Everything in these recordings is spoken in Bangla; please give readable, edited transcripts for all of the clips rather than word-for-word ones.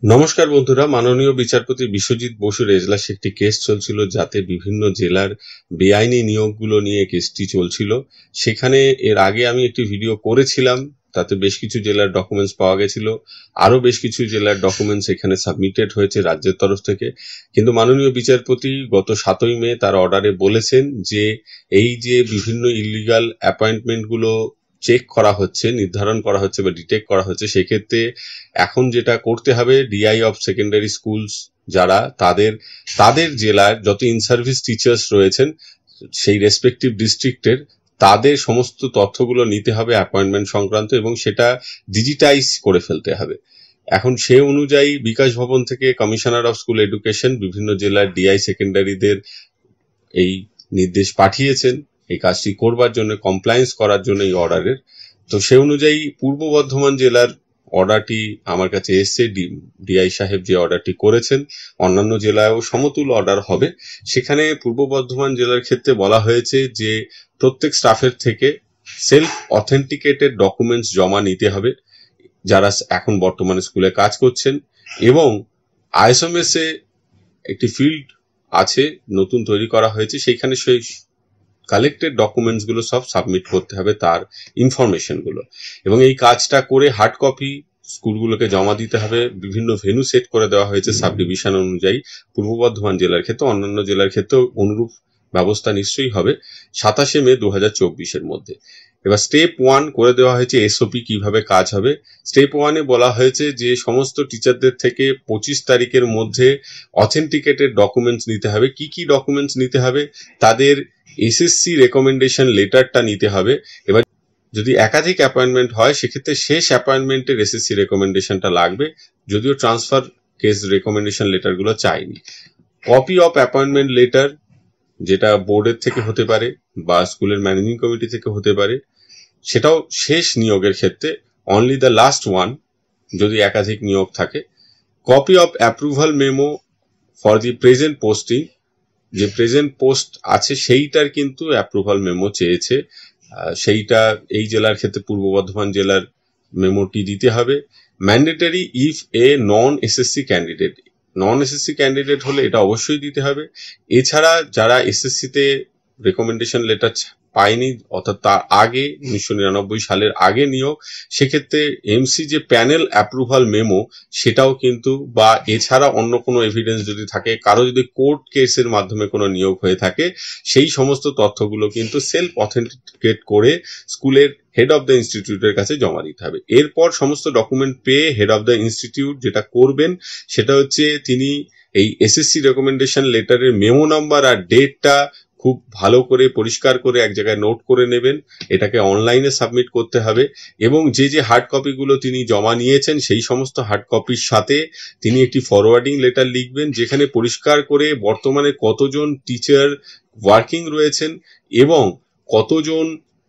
নমস্কার বন্ধুরা, মাননীয় বিচারপতি বিশ্বজিৎ বসুর এজলাসে একটি কেস চলছিল, যাতে বিভিন্ন জেলার বেআইনি নিয়োগগুলো নিয়ে কেসটি চলছিল। সেখানে এর আগে আমি একটি ভিডিও করেছিলাম, তাতে বেশ কিছু জেলার ডকুমেন্টস পাওয়া গেছিল, আরো বেশ কিছু জেলার ডকুমেন্টস এখানে সাবমিটেড হয়েছে রাজ্যের তরফ থেকে। কিন্তু মাননীয় বিচারপতি গত 7ই মে তার অর্ডারে বলেছেন যে এই যে বিভিন্ন ইলিগাল অ্যাপয়েন্টমেন্টগুলো চেক করা হচ্ছে, নির্ধারণ করা হচ্ছে বা ডিটেক্ট করা হচ্ছে, সেক্ষেত্রে এখন যেটা করতে হবে, ডিআই অফ সেকেন্ডারি স্কুলস যারা তাদের জেলার যত ইন সার্ভিস টিচার্স রয়েছেন সেই রেসপেক্টিভ ডিস্ট্রিক্টের, তাদের সমস্ত তথ্যগুলো নিতে হবে অ্যাপয়েন্টমেন্ট সংক্রান্ত, এবং সেটা ডিজিটাইজ করে ফেলতে হবে। এখন সে অনুযায়ী বিকাশ ভবন থেকে কমিশনার অফ স্কুল এডুকেশন বিভিন্ন জেলার ডিআই সেকেন্ডারিদের এই নির্দেশ পাঠিয়েছেন এই কাজটি করবার জন্য, কমপ্লায়েন্স করার জন্য এই অর্ডারের। তো সে অনুযায়ী পূর্ব বর্ধমান জেলার অর্ডারটি আমার কাছে এসছে। ডিআই সাহেব যে অর্ডারটি করেছেন, অন্যান্য জেলায়ও সমতুল অর্ডার হবে। সেখানে পূর্ব বর্ধমান জেলার ক্ষেত্রে বলা হয়েছে যে প্রত্যেক স্টাফের থেকে সেলফ অথেন্টিকেটেড ডকুমেন্টস জমা নিতে হবে যারা এখন বর্তমানে স্কুলে কাজ করছেন, এবং আইএসএমএস এ একটি ফিল্ড আছে নতুন তৈরি করা হয়েছে, সেইখানে সেই কালেক্টেড ডকুমেন্টস গুলো সব সাবমিট করতে হবে, তার ইনফরমেশন গুলো। এবং এই কাজটা করে হার্ড কপি স্কুলগুলোকে জমা দিতে হবে। বিভিন্ন ভেন্যু সেট করে দেওয়া হয়েছে সাব ডিভিশন অনুযায়ী। পূর্ব বর্ধমান জেলার ক্ষেত্রে, অন্যান্য জেলার ক্ষেত্রেও অনুরূপ ব্যবস্থা নিশ্চয়ই হবে 27 মে 2024 মধ্যে। এবার স্টেপ 1 করে দেওয়া হয়েছে এসওপি কিভাবে কাজ হবে। স্টেপ 1 এ বলা হয়েছে যে সমস্ত টিচারদের থেকে 25 তারিখের মধ্যে অথেন্টিকেটেড ডকুমেন্টস নিতে হবে। কি কি ডকুমেন্টস নিতে হবে? তাদের এসএসসি রেকমেন্ডেশন লেটারটা নিতে হবে। এবার যদি একাধিক অ্যাপয়েন্টমেন্ট হয়, সেক্ষেত্রে শেষ অ্যাপয়েন্টমেন্টের এসএসসি রেকমেন্ডেশনটা লাগবে, যদিও ট্রান্সফার কেস রেকমেন্ডেশন লেটারগুলো চাইনি। কপি অফ অ্যাপয়েন্টমেন্ট লেটার, যেটা বোর্ডের থেকে হতে পারে বা স্কুলের ম্যানেজিং কমিটি থেকে হতে পারে, সেটাও শেষ নিয়োগের ক্ষেত্রে অনলি দ্য লাস্ট ওয়ান যদি একাধিক নিয়োগ থাকে। Copy of approval memo for the present posting, যে প্রেজেন্ট পোস্ট আছে সেইটার কিন্তু অ্যাপ্রুভাল মেমো চেয়েছে, সেইটা এই জেলার ক্ষেত্রে পূর্ব বর্ধমান জেলার মেমোটি দিতে হবে। Mandatory if A non SSC candidate হলে এটা অবশ্যই দিতে হবে। এছাড়া যারা এসএসসি তে রেকমেন্ডেশন লেটার পায়নি, অর্থাৎ তার আগে 1999 সালের আগে নিয়োগ, সেক্ষেত্রে এমসি যে প্যানেল অ্যাপ্রুভাল মেমো সেটাও কিন্তু, বা এছাড়া অন্য কোনো এভিডেন্স যদি থাকে, কারো যদি কোর্ট কেসের মাধ্যমে কোনো নিয়োগ হয়ে থাকে, সেই সমস্ত তথ্যগুলো কিন্তু সেলফ অথেন্টিকেট করে স্কুলের হেড অফ দ্য ইনস্টিটিউটের কাছে জমা দিতে হবে। এরপর সমস্ত ডকুমেন্ট পেয়ে হেড অফ দ্য ইনস্টিটিউট যেটা করবেন সেটা হচ্ছে তিনি এই এসএসসি রেকমেন্ডেশন লেটারের মেমো নাম্বার আর ডেটটা খুব ভালো করে পরিষ্কার করে এক জায়গায় নোট করে নেবেন। এটাকে অনলাইনে সাবমিট করতে হবে, এবং যে যে হার্ড কপিগুলো তিনি জমা নিয়েছেন সেই সমস্ত হার্ড কপির সাথে তিনি একটি ফরওয়ার্ডিং লেটার লিখবেন, যেখানে পরিষ্কার করে বর্তমানে কতজন টিচার ওয়ার্কিং রয়েছেন এবং কতজন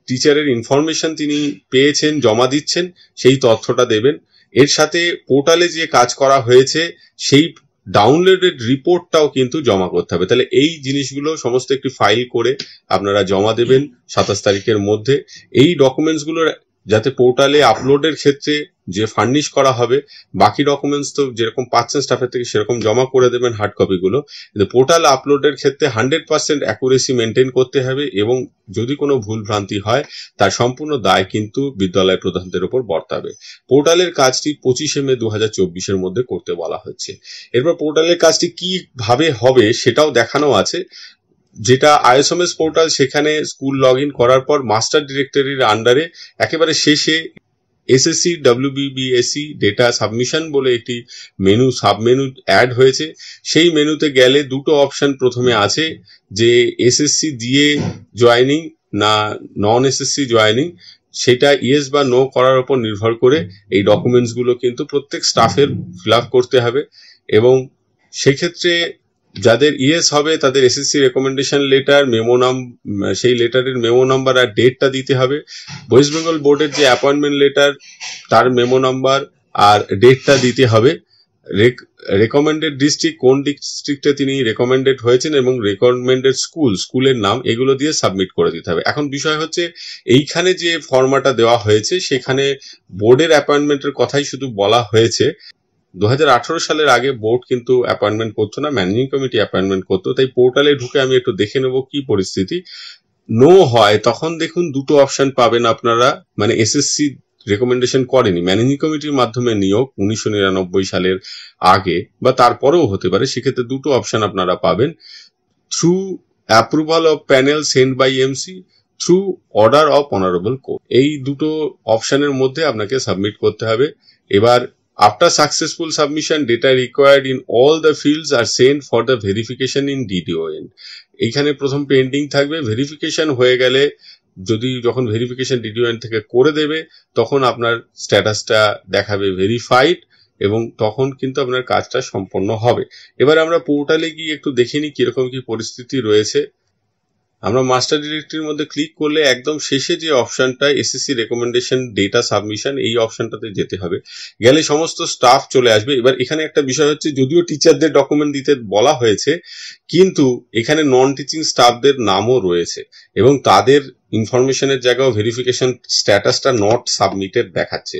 টিচারের ইনফরমেশন তিনি পেয়েছেন, জমা দিচ্ছেন, সেই তথ্যটা দেবেন। এর সাথে পোর্টালে যে কাজ করা হয়েছে সেই ডাউনলোডেড রিপোর্টটাও কিন্তু জমা করতে হবে। তাহলে এই জিনিসগুলো সমস্ত একটি ফাইল করে আপনারা জমা দেবেন 27 তারিখের মধ্যে। এই ডকুমেন্টসগুলো যাতে পোর্টালে আপলোডের ক্ষেত্রে যে ফার্নিশ করা হবে, বাকি ডকুমেন্টস তো যেরকম পাচ্ছেন স্টাফের থেকে সেরকম জমা করে দেবেন হার্ড কপিগুলো, কিন্তু পোর্টাল আপলোডের ক্ষেত্রে 100% অ্যাকুরেসি মেনটেন করতে হবে, এবং যদি কোনো ভুল ভ্রান্তি হয় তার সম্পূর্ণ দায় কিন্তু বিদ্যালয় প্রধানদের উপর বর্তাবে। পোর্টালের কাজটি 25 মে 2024 মধ্যে করতে বলা হচ্ছে। এরপর পোর্টালের কাজটি কিভাবে হবে সেটাও দেখানো আছে। যেটা আইএসএমএস পোর্টাল, সেখানে স্কুল লগ ইন করার পর মাস্টার ডিরেক্টরির আন্ডারে একেবারে শেষে এসএসসি ডব্লিউবিবিএসসি ডেটা সাবমিশন বলে একটি সাবমেনু অ্যাড হয়েছে। সেই মেনুতে গেলে দুটো অপশন প্রথমে আছে, যে এসএসসি দিয়ে জয়েনিং না নন এসএসসি জয়েনিং, সেটা ইয়েস বা নো করার উপর নির্ভর করে এই ডকুমেন্টস গুলো কিন্তু প্রত্যেক স্টাফের ফিল আপ করতে হবে। এবং সেক্ষেত্রে যাদের ইয়েস হবে তাদের এসএসসি রেকমেন্ডেশন লেটার সেই লেটারের মেমো নাম্বার আর ডেটটা দিতে হবে। ওয়েস্ট বেঙ্গল বোর্ডের যে অ্যাপয়েন্টমেন্ট লেটার, তার মেমো নাম্বার আর ডেটটা দিতে হবে। রেকমেন্ডেড ডিস্ট্রিক্ট, কোন ডিস্ট্রিক্টে তিনি রেকমেন্ডেড হয়েছেন, এবং রেকমেন্ডেড স্কুলের নাম, এগুলো দিয়ে সাবমিট করে দিতে হবে। এখন বিষয় হচ্ছে, এইখানে যে ফর্মাটা দেওয়া হয়েছে সেখানে বোর্ডের অ্যাপয়েন্টমেন্টের কথাই শুধু বলা হয়েছে, 2018 সালের আগে বোর্ড কিন্তু অ্যাপয়েন্টমেন্ট করতো না, ম্যানেজিং কমিটি অ্যাপয়েন্টমেন্ট করতো। তাই পোর্টালে ঢুকে আমি একটু দেখে নেব কি পরিস্থিতি। নো হয় তখন দেখুন দুটো অপশন পাবেন আপনারা, মানে এসএসসি রেকমেন্ডেশন করেনি, ম্যানেজিং কমিটির মাধ্যমে নিয়োগ 1999 সালের আগে বা তারপরেও হতে পারে, সেক্ষেত্রে দুটো অপশন আপনারা পাবেন, through approval of panel send by MC, through order of honourable court. এই দুটো অপশনের মধ্যে আপনাকে সাবমিট করতে হবে। এবার after successful submission data required in all the fields are send for the verification in DDON. এইখানে প্রথম পেন্ডিং থাকবে, ভেরিফিকেশন হয়ে গেলে যখন ভেরিফিকেশন ডিডিওএন থেকে করে দেবে তখন আপনার স্ট্যাটাসটা দেখাবে ভেরিফাইড এবং তখন কিন্তু আপনার কাজটা সম্পন্ন হবে। এবার আমরা পোর্টালে গিয়ে একটু দেখে নিই কিরকম কি পরিস্থিতি রয়েছে। আমরা মাস্টার ডিরেক্টরির মধ্যে ক্লিক করলে একদম শেষে যে অপশনটা এসএসসি রেকমেন্ডেশন ডেটা সাবমিশন, এই অপশনটাতে যেতে হবে। গেলে সমস্ত স্টাফ চলে আসবে। এবার এখানে একটা বিষয় হচ্ছে, যদিও টিচারদের ডকুমেন্ট দিতে বলা হয়েছে কিন্তু এখানে নন টিচিং স্টাফদের নামও রয়েছে এবং তাদের ইনফরমেশনের জায়গাও ভেরিফিকেশন স্ট্যাটাসটা নট সাবমিটেড দেখাচ্ছে।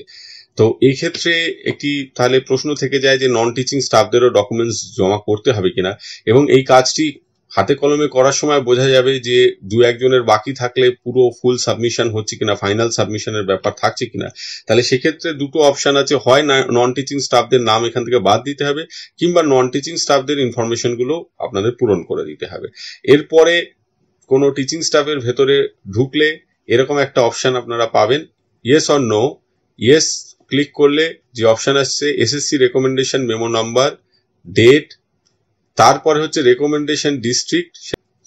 তো এই ক্ষেত্রে একটি তাহলে প্রশ্ন থেকে যায় যে নন টিচিং স্টাফদেরও ডকুমেন্টস জমা করতে হবে কিনা, এবং এই কাজটি হাতে কলমে করার সময় বোঝা যাবে যে দু একজনের বাকি থাকলে পুরো ফুল সাবমিশন হচ্ছে কিনা, ফাইনাল সাবমিশনের ব্যাপার থাকছে কিনা। তাহলে সেক্ষেত্রে দুটো অপশন আছে, হয় নন টিচিং স্টাফদের নাম এখান থেকে বাদ দিতে হবে কিংবা নন টিচিং স্টাফদের ইনফরমেশন গুলো আপনাদের পূরণ করে দিতে হবে। এরপরে কোনো টিচিং স্টাফের ভেতরে ঢুকলে এরকম একটা অপশন আপনারা পাবেন, yes or no. Yes click করলে যে অপশন আসছে SSC recommendation memo number, date, তারপরে হচ্ছে রেকমেন্ডেশন ডিস্ট্রিক্ট,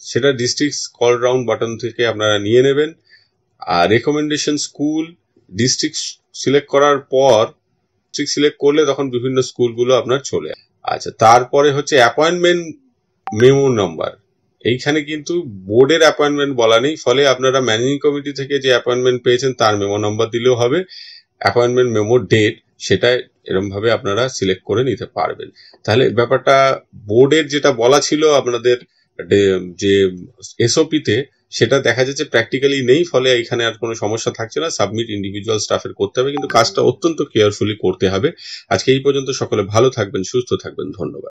সেটা ডিস্ট্রিক্ট স্ক্রল ডাউন বাটন থেকে আপনারা নিয়ে নেবেন। আর রেকমেন্ডেশন স্কুল, ডিস্ট্রিক্ট সিলেক্ট করার পর ডিস্ট্রিক্ট সিলেক্ট করলে তখন বিভিন্ন স্কুলগুলো আপনার চলে আসে। আচ্ছা, তারপরে হচ্ছে অ্যাপয়েন্টমেন্ট মেমো নাম্বার। এইখানে কিন্তু বোর্ডের অ্যাপয়েন্টমেন্ট বলা নেই, ফলে আপনারা ম্যানেজিং কমিটি থেকে যে অ্যাপয়েন্টমেন্ট পেয়েছেন তার মেমো নাম্বার দিলেও হবে। অ্যাপয়েন্টমেন্ট মেমো ডেট, সেটা এরকম ভাবে আপনারা সিলেক্ট করে নিতে পারবেন। তাহলে ব্যাপারটা বোর্ডের যেটা বলা ছিল আপনাদের যে এসওপিতে, সেটা দেখা যাচ্ছে প্র্যাকটিক্যালি নেই, ফলে এখানে আর কোনো সমস্যা থাকছে না। সাবমিট ইন্ডিভিজুয়াল স্টাফের করতে হবে, কিন্তু কাজটা অত্যন্ত কেয়ারফুলি করতে হবে। আজকে এই পর্যন্ত, সকলে ভালো থাকবেন, সুস্থ থাকবেন, ধন্যবাদ।